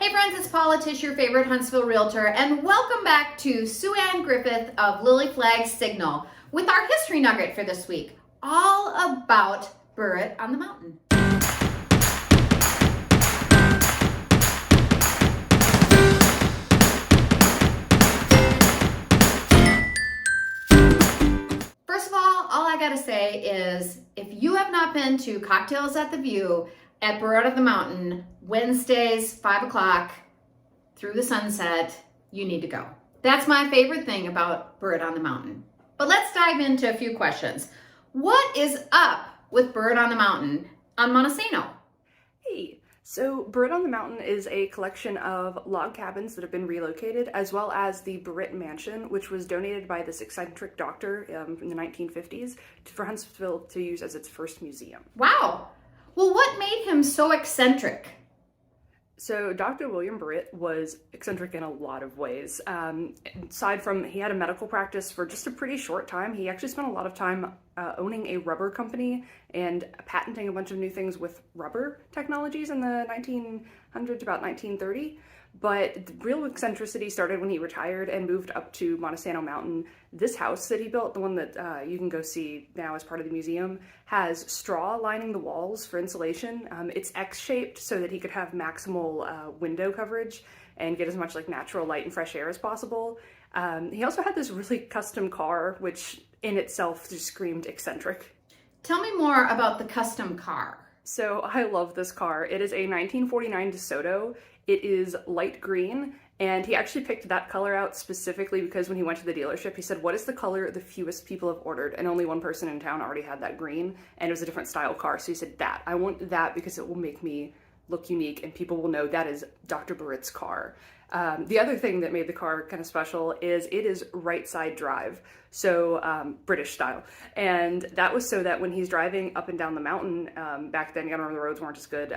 Hey friends, it's Paula, Tisch, your favorite Huntsville realtor, and welcome back to Sue Ann Griffith of Lily Flag Signal with our history nugget for this week, all about Burritt on the Mountain. First of all I gotta say is if you have not been to Cocktails at the View at Burritt on the Mountain, Wednesdays, 5 o'clock through the sunset, you need to go. That's my favorite thing about Burritt on the Mountain. But let's dive into a few questions. What is up with Burritt on the Mountain on Monte Sano? Hey, so Burritt on the Mountain is a collection of log cabins that have been relocated, as well as the Burritt Mansion, which was donated by this eccentric doctor in the 1950s for Huntsville to use as its first museum. Wow. Well, what made him so eccentric? So Dr. William Burritt was eccentric in a lot of ways. Aside from he had a medical practice for just a pretty short time, he actually spent a lot of time owning a rubber company and patenting a bunch of new things with rubber technologies in the 1900s, about 1930. But the real eccentricity started when he retired and moved up to Monte Sano Mountain. This house that he built, the one that you can go see now as part of the museum, has straw lining the walls for insulation. It's X-shaped so that he could have maximal window coverage and get as much like natural light and fresh air as possible. He also had this really custom car, which in itself just screamed eccentric. Tell me more about the custom car. So I love this car. It is a 1949 DeSoto. It is light green, and he actually picked that color out specifically because when he went to the dealership, he said, what is the color the fewest people have ordered? And only one person in town already had that green, and it was a different style car. So he said, I want that because it will make me look unique and people will know that is Dr. Burritt's car. The other thing that made the car kind of special is it is right side drive, so British style. And that was so that when he's driving up and down the mountain, back then, you gotta remember the roads weren't as good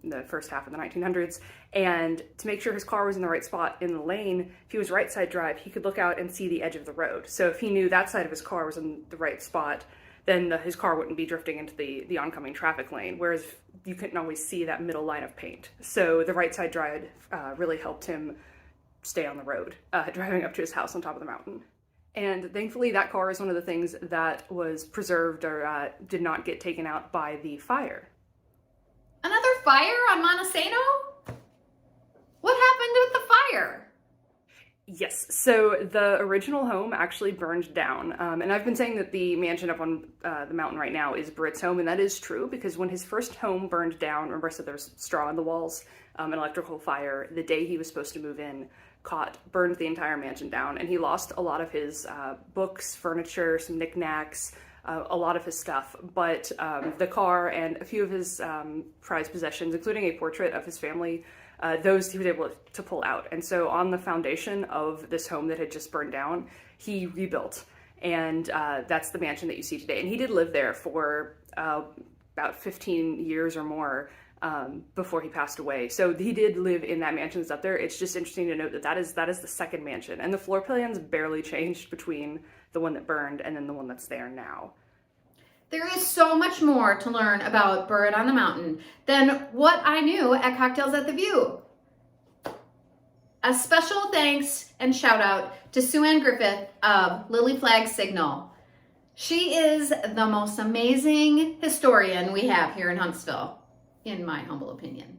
in the first half of the 1900s, and to make sure his car was in the right spot in the lane, if he was right side drive, he could look out and see the edge of the road. So if he knew that side of his car was in the right spot, then his car wouldn't be drifting into the oncoming traffic lane, whereas you couldn't always see that middle line of paint. So the right side drive really helped him stay on the road, driving up to his house on top of the mountain. And thankfully that car is one of the things that was preserved or did not get taken out by the fire. Another fire on Monte Sano? What happened with the fire? Yes, so the original home actually burned down, and I've been saying that the mansion up on the mountain right now is Burritt's home, and that is true because when his first home burned down, remember I said there was straw in the walls, an electrical fire, the day he was supposed to move in, burned the entire mansion down, and he lost a lot of his books, furniture, some knickknacks, a lot of his stuff, but the car and a few of his prized possessions, including a portrait of his family, those he was able to pull out. And so on the foundation of this home that had just burned down, he rebuilt. And that's the mansion that you see today. And he did live there for about 15 years or more before he passed away. So he did live in that mansion that's up there. It's just interesting to note that that is the second mansion. And the floor plans barely changed between the one that burned and then the one that's there now. There is so much more to learn about Burritt on the Mountain than what I knew at Cocktails at the View. A special thanks and shout out to Sue Ann Griffith of Lily Flag Signal. She is the most amazing historian we have here in Huntsville, in my humble opinion.